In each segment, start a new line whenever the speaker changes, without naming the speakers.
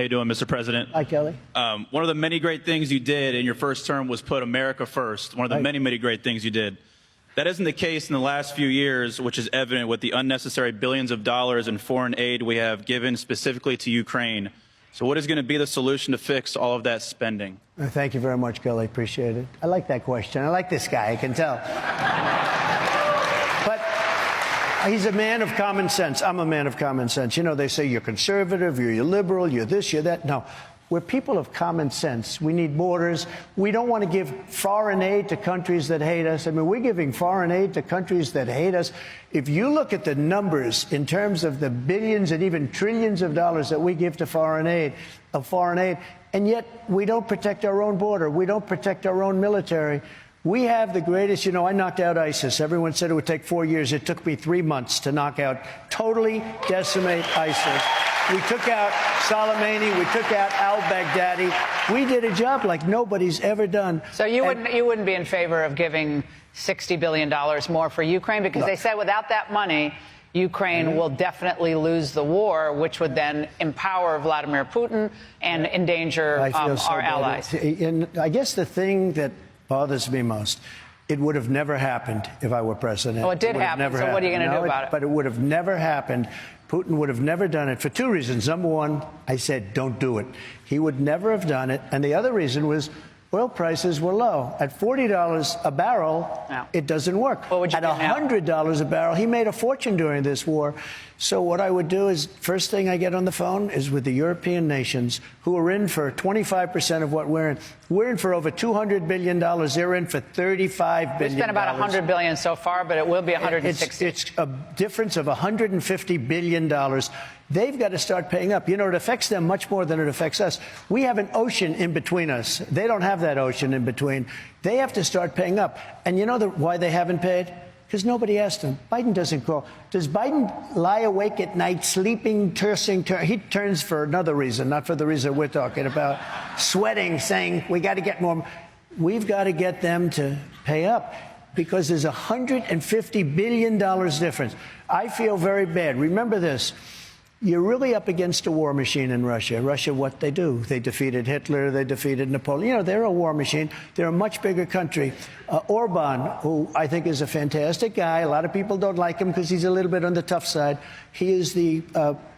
How you doing, Mr. President?
Hi, Kelly.
One of the many great things you did in your first term was put America first. One of the many great things you did. That isn't the case in the last few years, which is evident with the unnecessary billions of dollars in foreign aid we have given specifically to Ukraine. So what is going to be the solution to fix all of that spending?
Thank you very much, Kelly. Appreciate it. I like that question. I like this guy. I can tell. But he's a man of common sense. I'm a man of common sense. You know, they say you're conservative, you're liberal, you're this, you're that. No, we're people of common sense. We need borders. We don't want to give foreign aid to countries that hate us. I mean, we're giving foreign aid to countries that hate us. If you look at the numbers in terms of the billions and even trillions of dollars that we give to foreign aid, and yet we don't protect our own border. We don't protect our own military. We have the greatest, you know, I knocked out ISIS. Everyone said it would take 4 years. It took me 3 months to knock out, totally decimate ISIS. We took out Soleimani. We took out al-Baghdadi. We did a job like nobody's ever done.
So you wouldn't be in favor of giving $60 billion more for Ukraine? Because they said without that money, Ukraine will definitely lose the war, which would then empower Vladimir Putin and endanger our allies.
And I guess the thing that bothers me most, it would have never happened if I were president.
Well, it did happen, so what are you going to do about it?
But it would have never happened. Putin would have never done it for two reasons. Number one, I said, don't do it. He would never have done it. And the other reason was oil prices were low. At $40 a barrel, it doesn't work.
What would you
At $100 a barrel, he made a fortune during this war. So what I would do is, first thing I get on the phone is with the European nations who are in for 25% of what we're in. We're in for over $200 billion. They're in for $35 billion.
We've spent about $100 billion so far, but it will be $160.
It's a difference of $150 billion. They've got to start paying up. You know, it affects them much more than it affects us. We have an ocean in between us. They don't have that ocean in between. They have to start paying up. And you know why they haven't paid? Because nobody asked him. Biden doesn't call. Does Biden lie awake at night, sleeping, cursing? He turns for another reason, not for the reason we're talking about. Sweating, saying, we got to get more. We've got to get them to pay up because there's $150 billion difference. I feel very bad. Remember this. You're really up against a war machine in Russia. Russia, what they do? They defeated Hitler. They defeated Napoleon. You know, they're a war machine. They're a much bigger country. Orban, who I think is a fantastic guy. A lot of people don't like him because he's a little bit on the tough side. He is the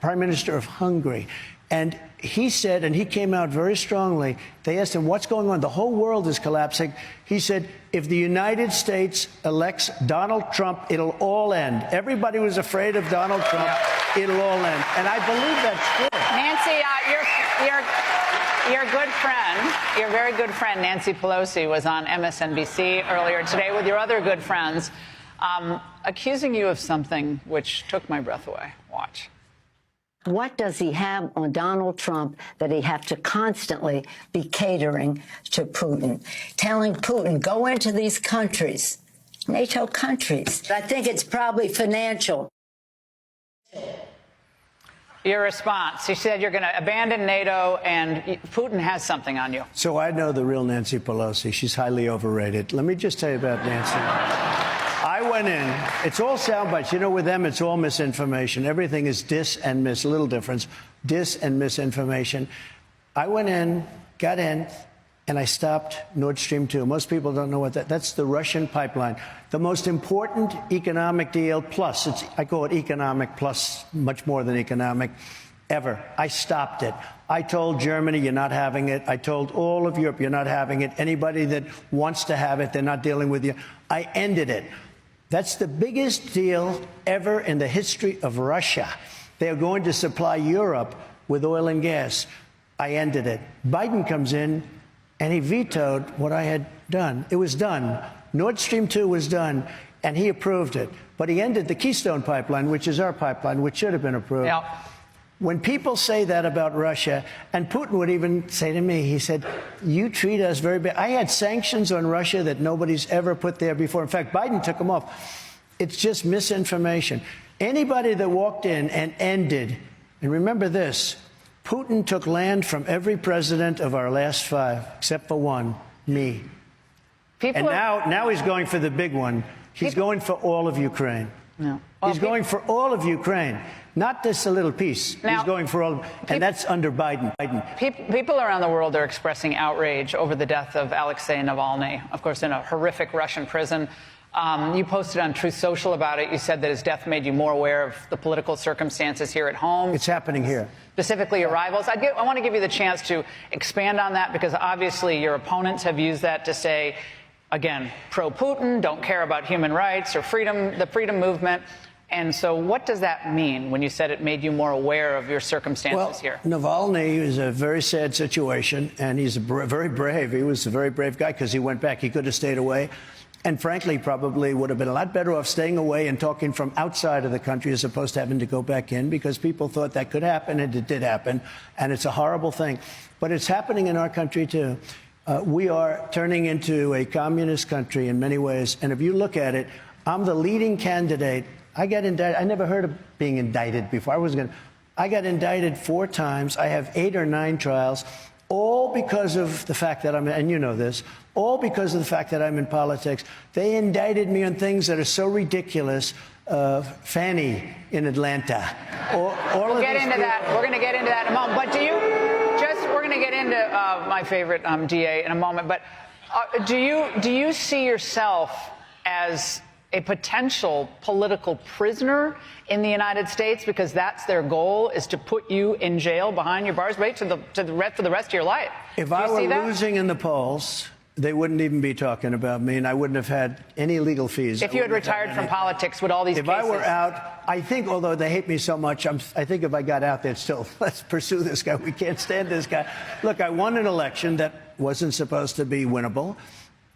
prime minister of Hungary. And he said, and he came out very strongly, they asked him, what's going on? The whole world is collapsing. He said, if the United States elects Donald Trump, it'll all end. Everybody was afraid of Donald Trump. It'll all end. And I believe that's true.
Nancy, your good friend, your very good friend, Nancy Pelosi, was on MSNBC earlier today with your other good friends, accusing you of something which took my breath away. Watch.
What does he have on Donald Trump that he have to constantly be catering to Putin, telling Putin, go into these countries, NATO countries? I think it's probably financial.
Your response. She said you're going to abandon NATO and Putin has something on you.
So I know the real Nancy Pelosi. She's highly overrated. Let me just tell you about Nancy. I went in. It's all sound bites. You know, with them, it's all misinformation. Everything is dis and mis. A little difference. Dis and misinformation. I went in, got in, and I stopped Nord Stream 2. Most people don't know what that's the Russian pipeline. The most important economic deal, plus, I call it economic plus, much more than economic, ever. I stopped it. I told Germany, you're not having it. I told all of Europe, you're not having it. Anybody that wants to have it, they're not dealing with you. I ended it. That's the biggest deal ever in the history of Russia. They are going to supply Europe with oil and gas. I ended it. Biden comes in, and he vetoed what I had done. It was done. Nord Stream 2 was done, and he approved it. But he ended the Keystone Pipeline, which is our pipeline, which should have been approved.
Yep.
When people say that about Russia, and Putin would even say to me, he said, you treat us very bad. I had sanctions on Russia that nobody's ever put there before. In fact, Biden took them off. It's just misinformation. Anybody that walked in and ended, and remember this, Putin took land from every president of our last 5, except for one, me. And now he's going for the big one. He's going for all of Ukraine.
No.
He's going for all of Ukraine. Not just a little piece.
Now,
he's going for all, and that's under Biden.
People around the world are expressing outrage over the death of Alexei Navalny, of course, in a horrific Russian prison. You posted on Truth Social about it. You said that his death made you more aware of the political circumstances here at home.
It's happening here.
Specifically your rivals. I want to give you the chance to expand on that, because obviously your opponents have used that to say, again, pro-Putin, don't care about human rights or freedom, the freedom movement. And so what does that mean when you said it made you more aware of your circumstances here?
Navalny is a very sad situation, and he's very brave. He was a very brave guy because he went back. He could have stayed away. And frankly, probably would have been a lot better off staying away and talking from outside of the country as opposed to having to go back in, because people thought that could happen, and it did happen. And it's a horrible thing. But it's happening in our country, too. We are turning into a communist country in many ways. And if you look at it, I'm the leading candidate. I got indicted. I never heard of being indicted before. I got indicted 4 times. I have 8 or 9 trials, all because of the fact that and you know this, all because of the fact that I'm in politics. They indicted me on things that are so ridiculous. Fanny in Atlanta.
We'll get into that. We're going to get into that in a moment. But we're going to get into my favorite DA in a moment. But do you see yourself as a potential political prisoner in the United States, because that's their goal, is to put you in jail behind your bars, right, for the rest of your life?
If I were losing in the polls, they wouldn't even be talking about me, and I wouldn't have had any legal fees.
If you had retired from politics, would all these cases...
If I were out, I think, although they hate me so much, I think if I got out, they'd still, let's pursue this guy. We can't stand this guy. Look, I won an election that wasn't supposed to be winnable.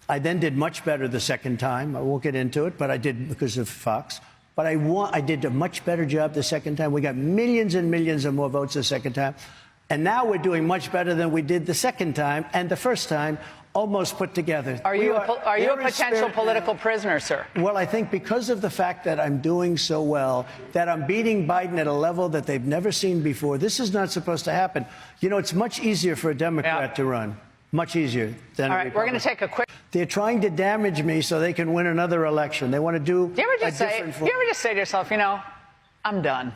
I then did much better the second time. I won't get into it, but I did because of Fox. But I did a much better job the second time. We got millions and millions of more votes the second time. And now we're doing much better than we did the second time and the first time, almost put together.
Are you a potential political prisoner, sir?
Well, I think because of the fact that I'm doing so well, that I'm beating Biden at a level that they've never seen before. This is not supposed to happen. You know, it's much easier for a Democrat to run. Much easier than
All right, we're going to take a quick...
They're trying to damage me so they can win another election. They want to do
you ever just say to yourself, you know, I'm done?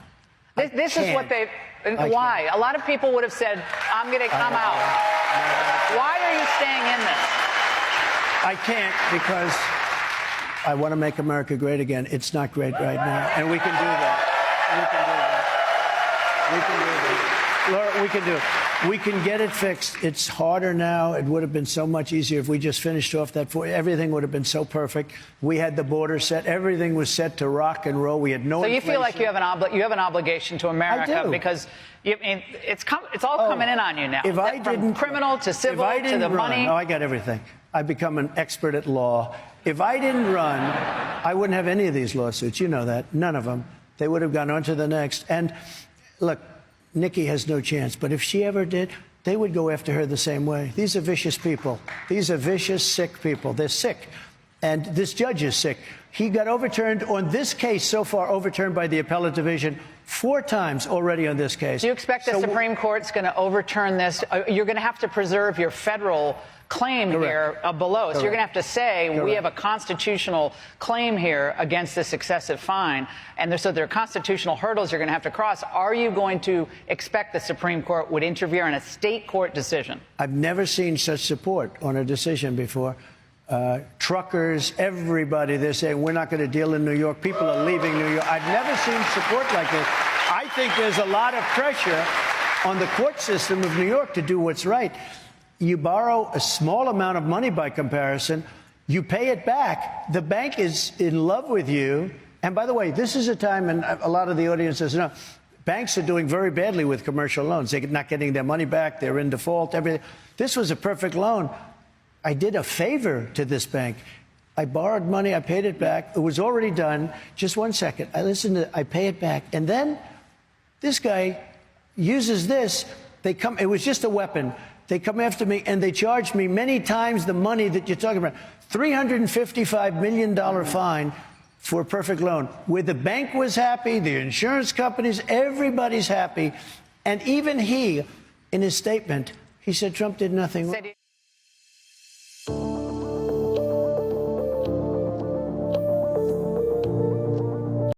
This is what they... Why? A lot of people would have said, I'm going to come out. Why are you staying in this?
I can't, because I want to make America great again. It's not great right now, and we can do that. We can do that. Laura, we can do it. We can get it fixed. It's harder now. It would have been so much easier if we just finished off that. Everything would have been so perfect. We had the border set. Everything was set to rock and roll. We had no.
So you
inflation.
feel like you have an obligation to America?
I do.
Because it's all coming in on you now.
If I didn't,
from criminal to civil to the money.
Oh, I got everything. I've become an expert at law. If I didn't run, I wouldn't have any of these lawsuits. You know that. None of them. They would have gone on to the next. And look, Nikki has no chance. But if she ever did, they would go after her the same way. These are vicious people. These are vicious, sick people. They're sick. And this judge is sick. He got overturned on this case so far, overturned by the appellate division 4 times already on this case.
Do you expect the Supreme Court's going to overturn this? You're going to have to preserve your federal claim here below. Correct. So you're going to have to say we have a constitutional claim here against this excessive fine. And so there are constitutional hurdles you're going to have to cross. Are you going to expect the Supreme Court would interfere in a state court decision? I've
never seen such support on a decision before. Truckers, everybody, they're saying we're not going to deal in New York. People are leaving New York. I've never seen support like this. I think there's a lot of pressure on the court system of New York to do what's right. You borrow a small amount of money by comparison. You pay it back. The bank is in love with you. And by the way, this is a time, and a lot of the audience says, no, banks are doing very badly with commercial loans. They're not getting their money back. They're in default, everything. This was a perfect loan. I did a favor to this bank. I borrowed money. I paid it back. It was already done. Just 1 second. I pay it back. And then this guy uses this. It was just a weapon. They come after me, and they charge me many times the money that you're talking about. $355 million fine for a perfect loan. Where the bank was happy, the insurance companies, everybody's happy. And even he, in his statement, he said Trump did nothing wrong.